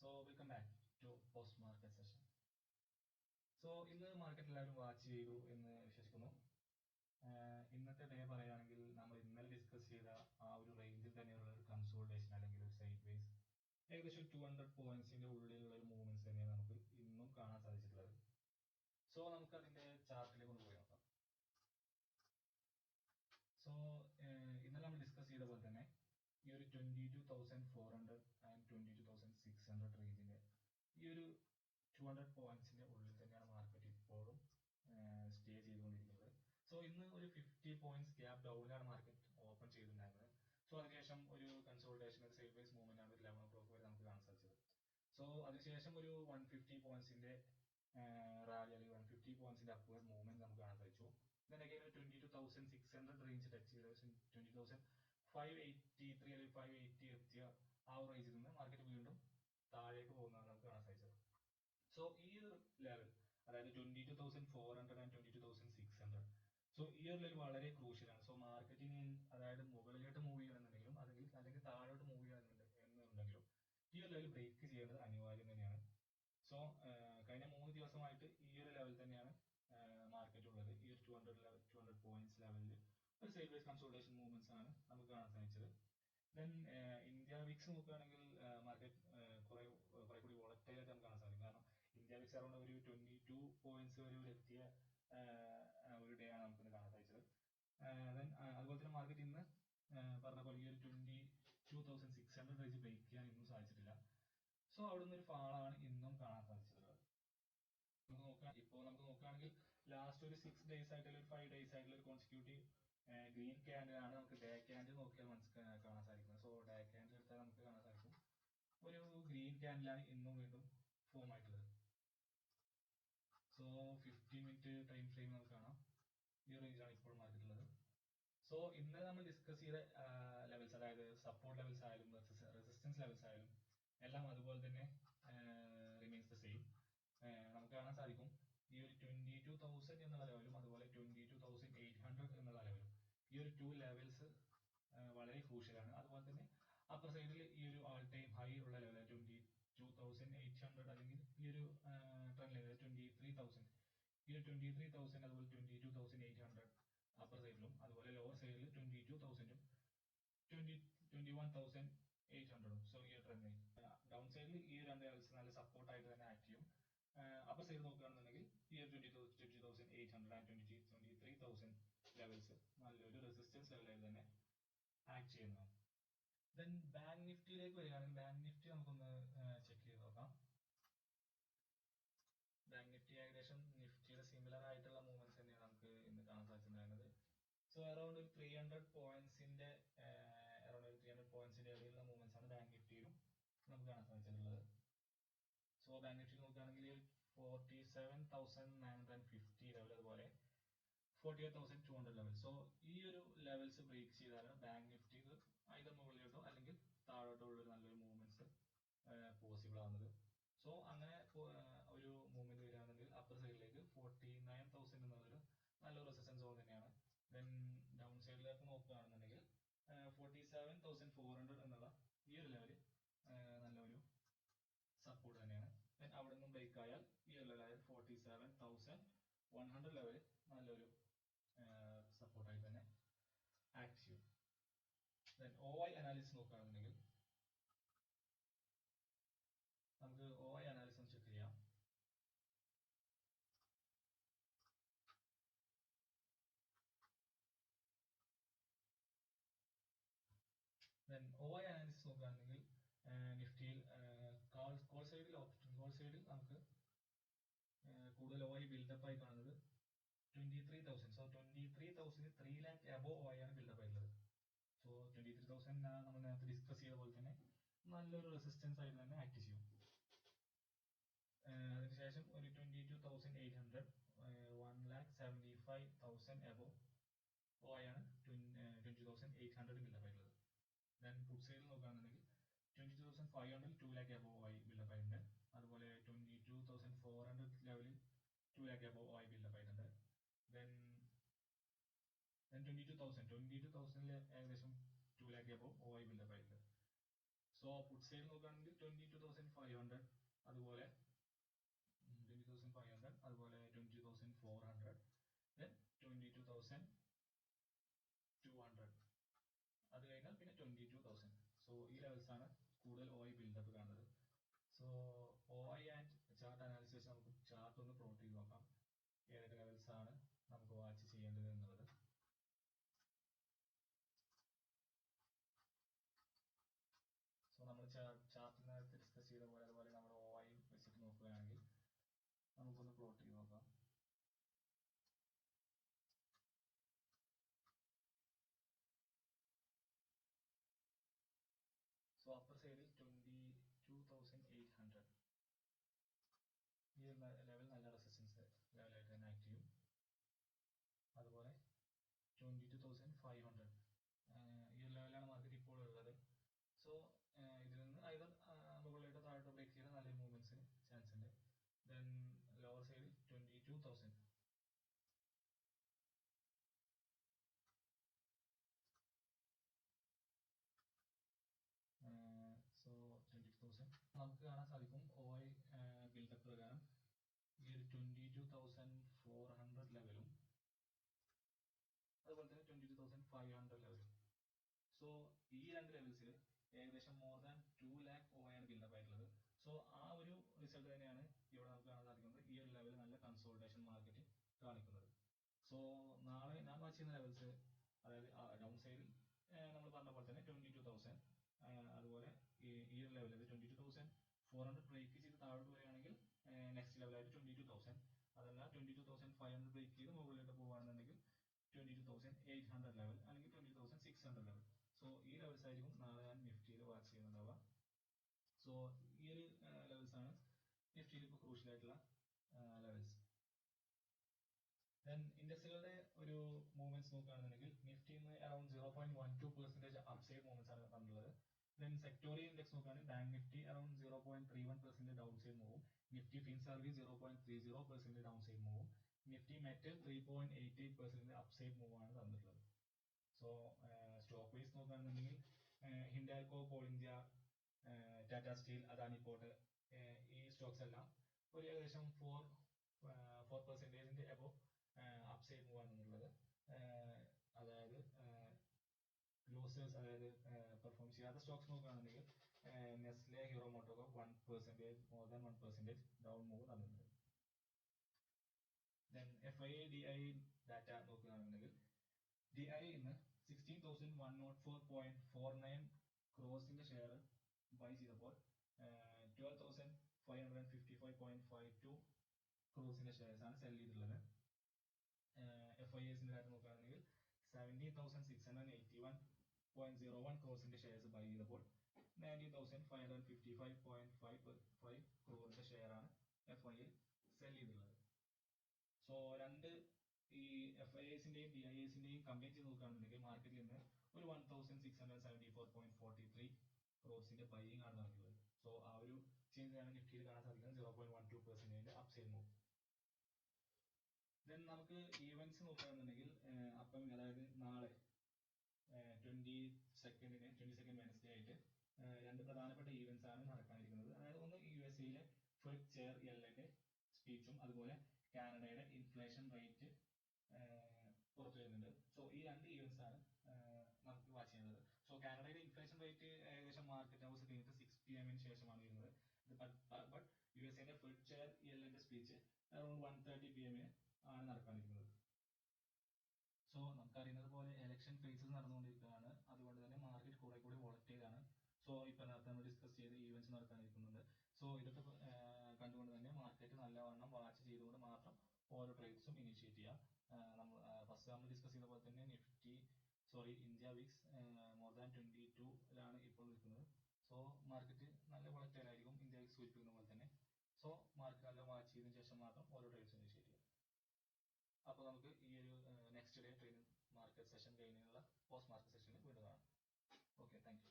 So welcome back to post market session. So ഇന്ന് market എല്ലാവരും watch ചെയ്തു എന്ന് വിശ്വസിക്കുന്നു. ഇന്നത്തെ ഡേ പറയുകയാണെങ്കിൽ നമ്മൾ ഇന്നലെ ഡിസ്കസ് ചെയ്ത ആ ഒരു റേഞ്ചിൽ തന്നെയുള്ള ഒരു കൺസോൾട്ടേഷൻ അല്ലെങ്കിൽ ഒരു സൈഡ് വേസ് ഏകദേശം 200 പോയിന്റ്സിന്റെ ഉള്ളിലുള്ള ഒരു മൂവ്മെന്റ്സ് തന്നെയാണ് നമുക്ക് ഇന്നും കാണാൻ സാധിച്ചിട്ടുള്ളത്. സോ നമുക്ക് അതിന്റെ ചാർട്ടിലേക്ക് ഒന്ന് പോയി നോക്കാം. സോ ഇന്നലെ നമ്മൾ ഡിസ്കസ് ചെയ്ത പോലെ തന്നെ ഈ ഒരു 22,400 ആൻഡ് 22,600 റേഞ്ചിന്റെ ഈ ഒരു 200 പോയിന്റ്സിന്റെ ഉള്ളിൽ തന്നെയാണ് മാർക്കറ്റ് ഇപ്പോഴും സ്റ്റേ ചെയ്തുകൊണ്ടിരിക്കുന്നത്. സോ ഇന്ന് ഒരു 50 പോയിന്റ്സ് ഗ്യാപ് ഡൗണിലാണ് മാർക്കറ്റ് ഓപ്പൺ ചെയ്തിട്ടുണ്ടായിരുന്നത്. സോ അതിനുശേഷം ഒരു കൺസോൾട്ടേഷൻ ഒരു സൈഡ് വൈസ് മൂവ്മെന്റ് ആണ് ഒരു 11 o'clock വരെ നമുക്ക് കാണാൻ സാധിച്ചത്. സോ അതിനുശേഷം ഒരു 150 പോയിന്റ്സിന്റെ റാലി അല്ലെങ്കിൽ 150 പോയിന്റ്സിന്റെ അപ്വേർഡ് മൂവ്മെന്റ് നമുക്ക് കാണാൻ സാധിച്ചു. Then again 22,600 റേഞ്ച് ടച്ച് ചെയ്ത 20,583 അല്ലെങ്കിൽ 580 എത്തിയ ആ ഒരു റേഞ്ചിൽ നിന്ന് മാർക്കറ്റ് വീണ്ടും താഴേക്ക് പോകുന്നതാണ് നമുക്ക് കാണാൻ സാധിച്ചത്. സോ ഈ ഒരു ലെവൽ അതായത് 22,400 ആൻഡ് 22,600 സോ ഈ ഒരു ലെവൽ വളരെ ക്രൂഷ്യലാണ്. സോ മാർക്കറ്റിന് അതായത് മുകളിലോട്ട് മൂവ് ചെയ്യണമെന്നുണ്ടെങ്കിലും അല്ലെങ്കിൽ താഴോട്ട് മൂവ് ചെയ്യണമെന്നുണ്ടെങ്കിലും ഈ ഒരു ലെവൽ ബ്രേക്ക് ചെയ്യേണ്ടത് അനിവാര്യം തന്നെയാണ്. സോ കഴിഞ്ഞ 3 ദിവസമായിട്ട് ഈ ഒരു ലെവൽ തന്നെയാണ് മാർക്കറ്റ് ഉള്ളത്. ഈ ഒരു 200 പോയിന്റ്സ് ലെവലിൽ ഒരു സൈഡ് വൈസ് കൺസോൾട്ടേഷൻ മൂവ്മെന്റ്സ് ആണ് നമുക്ക് കാണാൻ സാധിച്ചത്. ദെൻ ഇന്ത്യ വിക്സ് നോക്കുകയാണെങ്കിൽ മാർക്കറ്റ് കുറെ കൂടി വോളറ്റൈൽ ആയിട്ട് നമുക്ക് കാണാൻ സാധിക്കും. കാരണം ഇന്ത്യ വിക്സ് അറൗണ്ട് ഒരു 22 പോയിന്റ്സ് വരെ ഒരു എത്തിയ ഒരു ഡേ ആണ് നമുക്ക് കാണാൻ സാധിച്ചത്. ദെൻ അതുപോലെ തന്നെ മാർക്കറ്റ് ഇന്ന് പറഞ്ഞ പോലെ ഈ ഒരു 22,600 റേഞ്ച് ബ്രേക്ക് ചെയ്യാൻ ഇന്നും സാധിച്ചിട്ടില്ല. സോ അവിടെ നിന്ന് ഒരു ഫാളാണ് ഇന്നും കാണാൻ സാധിച്ചിട്ടുള്ളത്. ഇപ്പോൾ നമുക്ക് നോക്കുകയാണെങ്കിൽ ലാസ്റ്റ് ഒരു 6 ഡേയ്സ് ആയിട്ടുള്ള ഒരു 5 ഡേയ്സ് ആയിട്ടുള്ള ഒരു കോൺസിക്യൂട്ടീവ് ഗ്രീൻ ക്യാൻഡിൽ ആണ് നമുക്ക് ഡേ ക്യാൻഡിൽ നോക്കിയാൽ കാണാൻ സാധിക്കുന്നത്. സോ ഡേ ക്യാൻഡിൽ എടുത്താൽ നമുക്ക് കാണാൻ സാധിക്കും ഒരു ഗ്രീൻ ക്യാൻഡിലാണ് ഇന്നും വീണ്ടും ഫോം ആയിട്ടുള്ളത്. സോ 15 മിനിറ്റ് ടൈം ഫ്രെയിം നമുക്ക് കാണാം. ഈ റേഞ്ചാണ് ഇപ്പോൾ മാർക്കറ്റുള്ളത്. സോ ഇന്നലെ നമ്മൾ ഡിസ്കസ് ചെയ്ത ലെവൽസ് അതായത് സപ്പോർട്ട് ലെവൽസ് ആയാലും റെസിസ്റ്റൻസ് ലെവൽസ് ആയാലും എല്ലാം അതുപോലെ തന്നെ റിമെയിൻസ് ദ സെയിം. നമുക്ക് കാണാൻ സാധിക്കും ഈ ഒരു 22,000 എന്നുള്ള ലെവലും അതുപോലെ 22,800 എന്നുള്ള ലെവലും ഈ ഒരു 2 ലെവൽസ് വളരെ ക്രൂഷ്യലാണ്. അതുപോലെ തന്നെ അപ്പർ സൈഡിൽ ഈ ഒരു ആൾ ടൈം ഹൈ ഉള്ള ലെവൽ 22,800 അല്ലെങ്കിൽ ഈ ഒരു ട്രെൻഡ് ലെവൽ 23,000 ഈ ഒരു 23,000 അതുപോലെ 22,800 അപ്പർ സൈഡിലും അതുപോലെ ലോവർ സൈഡിൽ 22,000ഉം 21,800ഉം. സോ ഈ ട്രെൻഡ് ഡൗൺ സൈഡിൽ ഈ രണ്ട് ലെവൽസ് നല്ല സപ്പോർട്ട് ആയിട്ട് തന്നെ ആക്ട് ചെയ്യും. അപ്പർ സൈഡ് നോക്കുകയാണെന്നുണ്ടെങ്കിൽ ഈ ഒരു 20,800 ആൻഡ് 23,000 ലെവൽസ് നല്ലൊരു റെസിസ്റ്റൻസ് ലെവലായി തന്നെ ആക്ട് ചെയ്യുന്നതാണ്. ദെൻ ബാങ്ക് നിഫ്റ്റിയിലേക്ക് വരികയാണെങ്കിൽ ബാങ്ക് നിഫ്റ്റി നമുക്കൊന്ന് ചെക്ക് ചെയ്ത് നോക്കാം. ബാങ്ക് നിഫ്റ്റി ഏകദേശം നിഫ്റ്റിയുടെ സിമിലർ ആയിട്ടുള്ള മൂവ്മെന്റ്സ് തന്നെയാണ് നമുക്ക് ഇന്ന് കാണാൻ സാധിച്ചിട്ടുണ്ടായിരുന്നത്. സോ അറൌണ്ട് ഒരു 300 പോയിന്റ്സിന്റെ ഇടയിലുള്ള മൂവ്മെന്റ്സ് ആണ് ബാങ്ക് നിഫ്റ്റിയിലും നമുക്ക് കാണാൻ സാധിച്ചിട്ടുള്ളത്. സോ ബാങ്ക് നിഫ്റ്റി നോക്കുകയാണെങ്കിൽ 47,950 ലെവൽ അതുപോലെ 48,200 ലെവൽ. സോ ഈ ഒരു ലെവൽസ് ബ്രേക്ക് ചെയ്താലാണ് ബാങ്ക് നിഫ്റ്റിക്ക് either മുകളിലോട്ടോ അല്ലെങ്കിൽ താഴോട്ടോ ഉള്ള ഒരു നല്ലൊരു മൂവ്മെന്റ്സ് പോസിബിൾ ആവുന്നത്. സോ അങ്ങനെ ഒരു മൂവ്മെന്റ് വരികയാണെങ്കിൽ അപ്പർ സൈഡിലേക്ക് 49,000 എന്നുള്ളൊരു നല്ലൊരു റെസിസ്റ്റൻസ് സോൺ തന്നെയാണ്. ദെൻ ഡൗൺ സൈഡിലേക്ക് നോക്കുകയാണെന്നുണ്ടെങ്കിൽ 47,400 എന്നുള്ള ഈ ഒരു ലെവല് നല്ലൊരു സപ്പോർട്ട് തന്നെയാണ്. ദെൻ അവിടെ നിന്നും ബ്രേക്ക് ആയാൽ ഈ ഒരു ലെവൽ 47,100 ലെവല് നല്ലൊരു സപ്പോർട്ടായി തന്നെ ആക്ട് ചെയ്യും. ദെൻ OI അനാലിസിസ് നോക്കുകയാണെന്നുണ്ടെങ്കിൽ നമുക്ക് OI അനാലിസിസ് ചെക്ക് ചെയ്യാം. ദെൻ OI അനാലിസിസ് നോക്കുകയാണെങ്കിൽ നിഫ്റ്റിയിൽ കോൾ സൈഡിൽ ഓപ്ഷൻ കോൾ സൈഡിൽ നമുക്ക് കൂടുതൽ OI ബിൽഡപ്പ് ആയി കാണുന്നത് 23,000. സോ 23,000 3 lakh above OI ആണ് ബിൽഡപ്പ് ആയിട്ടുള്ളത്. സോ 23,000 നമ്മൾ നേരത്തെ ഡിസ്കസ് ചെയ്ത പോലെ തന്നെ നല്ലൊരു റെസിസ്റ്റൻസ് ആയിട്ട് തന്നെ ആക്ട് ചെയ്യും. അതിനുശേഷം ഒരു 22,800 1,75,000 above OI ആണ് 20,800 ബിൽഡപ്പ് ആയിട്ടുള്ളത്. ദെൻ പുട്ട് സൈഡിൽ നോക്കുകയാണെന്നുണ്ടെങ്കിൽ 22,500 2 lakh above OI ബിൽഡപ്പ് ആയിട്ടുണ്ട്. അതുപോലെ 22,400 ലെവലിൽ 2 lakh above OI ബിൽഡപ്പ് ആയിട്ടുണ്ട്. ദെൻ 22,000 ഏകദേശം 2 lakh above OI ബിൽഡപ്പ് ആയിട്ടുണ്ട്. സോ സോ പുട്ട് സൈഡ് നോക്കുകയാണെങ്കിൽ 22,500, അതുപോലെ 20,500, അതുപോലെ 20,400, then 22,200, അത് കഴിഞ്ഞാൽ പിന്നെ 22,000. സോ ഈ ലെവൽസ് ആണ് കൂടുതൽ OI ബിൽഡപ്പ് കാണുന്നത്. So OI and chart analysis നമുക്ക് ചാർട്ട് ഒന്ന് പ്ലോട്ട് ചെയ്ത് നോക്കാം, ഏതൊക്കെ ലെവൽസ് ആണ് നമുക്ക് വാച്ച് ചെയ്യേണ്ടത് എന്നുള്ളത്. സോ നമ്മൾ ചാർട്ട് നേരത്തെ ഡിസ്കസ് ചെയ്ത പോലെ അതുപോലെ നമ്മൾ OI വെച്ചിട്ട് നോക്കുകയാണെങ്കിൽ നമുക്കൊന്ന് പ്ലോട്ട് ചെയ്ത് നോക്കാം. സോ അപ്പർ സൈഡിൽ 22,800 ഈ ലെവൽ നല്ല റെസിസ്റ്റൻസ് ലെവലായിട്ട് തന്നെ ആക്ട് ചെയ്യും. അതുപോലെ 22,500 ഈ ലെവലാണ് മാർക്കറ്റ് ഇപ്പോൾ ഉള്ളത്. സോ ഇതിൽ നിന്ന് ഐദർ മുകളിലോട്ടോ താഴോട്ടോ ബ്രേക്ക് ചെയ്ത നല്ലൊരു മൂവ്മെന്റ്സിന് ചാൻസ് ഉണ്ട്. ദെൻ ലോവർ സൈഡിൽ 22,000. സോ 22,000 നമുക്ക് കാണാൻ സാധിക്കും. OI ബിൽഡപ്പ് പ്രകാരം ഈ ഒരു 22,400 ലെവലും അതുപോലെ തന്നെ 22,500 ലെവലും. സോ ഈ രണ്ട് ലെവൽസിൽ ഏകദേശം മോർ ദാൻ 2 lakh OI ആണ് ബിൽഡപ്പ് ആയിട്ടുള്ളത്. സോ ആ ഒരു റിസൾട്ട് തന്നെയാണ് ഇവിടെ നമുക്ക് കാണാൻ സാധിക്കുന്നത്. ഈ ഒരു ലെവൽ നല്ല കൺസോൾട്ടേഷൻ മാർക്കറ്റ് കാണിക്കുന്നത്. സോ നാളെ ഞാൻ വാച്ച് ചെയ്യുന്ന ലെവൽസ്, അതായത് ഡൗൺ സൈഡിൽ നമ്മൾ പറഞ്ഞ പോലെ തന്നെ 22,000, അതുപോലെ ഈ ഒരു ലെവൽ 22,400 ബ്രേക്ക് ചെയ്ത് താഴോട്ട് വരികയാണെങ്കിൽ നെക്സ്റ്റ് ലെവലായിട്ട് 22,000. അതല്ല 22,500 ബ്രേക്ക് ചെയ്ത് മുകളിലോട്ട് പോകുകയാണെന്നുണ്ടെങ്കിൽ 22,800 ലെവൽ അല്ലെങ്കിൽ 22,600 ലെവൽ. സോ ഈ ലെവൽസ് ആയിരിക്കും നാളെ ഞാൻ നിഫ്റ്റിയിൽ വാച്ച് ചെയ്യുന്നുണ്ടാവുക. സോ ഈ ഒരു ലെവൽസ് ആണ് നിഫ്റ്റിയിൽ ഇപ്പോൾ ക്രൂഷ്യൽ ആയിട്ടുള്ള ലെവൽസ്. ദെൻ ഇൻഡെക്സുകളുടെ ഒരു മൂവ്മെന്റ്സ് നോക്കുകയാണെന്നുണ്ടെങ്കിൽ നിഫ്റ്റിയിൽ നിന്ന് അറൌണ്ട് 0.12% അപ്സൈഡ് മൂവ്മെന്റ്സ് ആണ് കണ്ടുള്ളത്. ദെൻ സെക്ടോറിയൽ ഇൻഡെക്സ് നോക്കുകയാണെങ്കിൽ bank Nifty around 0.31% down side മൂവും, Nifty fin service 0.30% down side മൂവും, നിഫ്റ്റി മെറ്റൽ 3.88% അപ്സൈഡ് മൂവ് ആണ് തന്നിട്ടുള്ളത്. സോ സ്റ്റോക്ക് വൈസ് നോക്കുകയാണെന്നുണ്ടെങ്കിൽ Hindalco, coal India, Tata steel, Adani port, ഈ സ്റ്റോക്സ് എല്ലാം ഒരു ഏകദേശം 4% എബോ അപ്സൈഡ് മൂവ് ആണെന്നുള്ളത്. അതായത് ലോസേഴ്സ്, അതായത് പെർഫോം ചെയ്യാത്ത സ്റ്റോക്സ് നോക്കുകയാണെന്നുണ്ടെങ്കിൽ Nestle, hero MotoCorp 1%, more than 1% down move തന്നിട്ടുണ്ട്. ദെൻ FII DI ഡാറ്റ നോക്കുകയാണെന്നുണ്ടെങ്കിൽ DI ഇന്ന് 16,104.49 ക്രോസിന്റെ ഷെയർ ബൈ ചെയ്തപ്പോൾ 12,555.52 ക്രോസിന്റെ ഷെയർസ് ആണ് സെൽ ചെയ്തിട്ടുള്ളത്. FIIസിന്റെ ഡാറ്റ നോക്കുകയാണെങ്കിൽ 17,681.01 ക്രോസിന്റെ ഷെയർസ് ബൈ ചെയ്തപ്പോൾ 19,555.55 ക്രോറിന്റെ ഷെയർ ആണ് FII സെൽ ചെയ്തിട്ടുള്ളത്. സോ രണ്ട് ഈ FIIസിന്റെയും DIIസിന്റെയും കമ്പയർ ചെയ്ത് നോക്കുകയാണെന്നുണ്ടെങ്കിൽ മാർക്കറ്റിൽ നിന്ന് ഒരു 1,674.43 ക്രോർസിന്റെ ബൈയിങ് ആണ് നടക്കുന്നത്. സോ ആ ഒരു ചേഞ്ച് ആണ് നിഫ്റ്റിയിൽ കാണാൻ സാധിക്കുന്നത്, 0.12% അപ്സൈഡ് മൂവ്. ദെൻ നമുക്ക് ഈവൻസ് നോക്കുകയാണെന്നുണ്ടെങ്കിൽ അപ്കമിങ്, അതായത് നാളെ 22nd വെനസ്ഡേ ആയിട്ട് രണ്ട് പ്രധാനപ്പെട്ട ഈവൻസ് ആണ് നടക്കാനിരിക്കുന്നത്. അതായത് ഒന്ന് USA ഫെഡ് ചെയർ യെല്ലന്റെ സ്പീച്ചും അതുപോലെ കാനഡയുടെ ഇൻഫ്ലേഷൻ റേറ്റ് പുറത്തു വരുന്നുണ്ട്. സോ ഈ രണ്ട് ഈവൻസ് ആണ് നമുക്ക് വാച്ച് ചെയ്യുന്നത്. സോ കാനഡയുടെ ഇൻഫ്ലേഷൻ റേറ്റ് ഏകദേശം മാർക്കറ്റ് ഹൗസ് കഴിഞ്ഞിട്ട് 6 PM ശേഷമാണ് വരുന്നത്. ബട്ട് USA ഫെഡ് ചെയർ യെല്ലന്റെ സ്പീച്ച് അറൌണ്ട് 1:30 PM ആണ് നടക്കാനിരിക്കുന്നത്. സോ നമുക്കറിയുന്നത് പോലെ ഇലക്ഷൻ ഫേസസ് നടന്നുകൊണ്ടിരിക്കുകയാണ്. അതുകൊണ്ട് തന്നെ മാർക്കറ്റ് കുറെ കൂടി വോളറ്റൈൽ ആണ്. സോ ഇപ്പൊ നേരത്തെ നമ്മൾ ഡിസ്കസ് ചെയ്ത ഈവൻസ് നടക്കാനിരിക്കുന്നുണ്ട്. സോ ഇതൊക്കെ കണ്ടുകൊണ്ട് തന്നെ മാർക്കറ്റ് നല്ലവണ്ണം വാച്ച് ചെയ്തുകൊണ്ട് മാത്രം ഓരോ ട്രേഡ്സും ഇനിഷ്യേറ്റ് ചെയ്യാം. ഫസ്റ്റ് നമ്മൾ ഡിസ്കസ് ചെയ്ത പോലെ തന്നെ ഇന്ത്യ വിക്സ് മോർ ദാൻ 22 ഇപ്പോൾ നിൽക്കുന്നത്. സോ മാർക്കറ്റ് നല്ല വോളറ്റൈൽ ആയിരിക്കും, ഇന്ത്യ വിക്സ് സൂചിപ്പിക്കുന്ന പോലെ തന്നെ. സോ മാർക്കറ്റ് നല്ല വാച്ച് ചെയ്തതിനു ശേഷം മാത്രം ഓരോ ട്രേഡ്സും ഇനിഷ്യേറ്റ് ചെയ്യാം. അപ്പോൾ നമുക്ക് ഈ ഒരു next day trading market session കഴിഞ്ഞുള്ള പോസ്റ്റ് മാർക്കറ്റ് സെഷനിൽ വീണ്ടും കാണാം. Okay, thank you.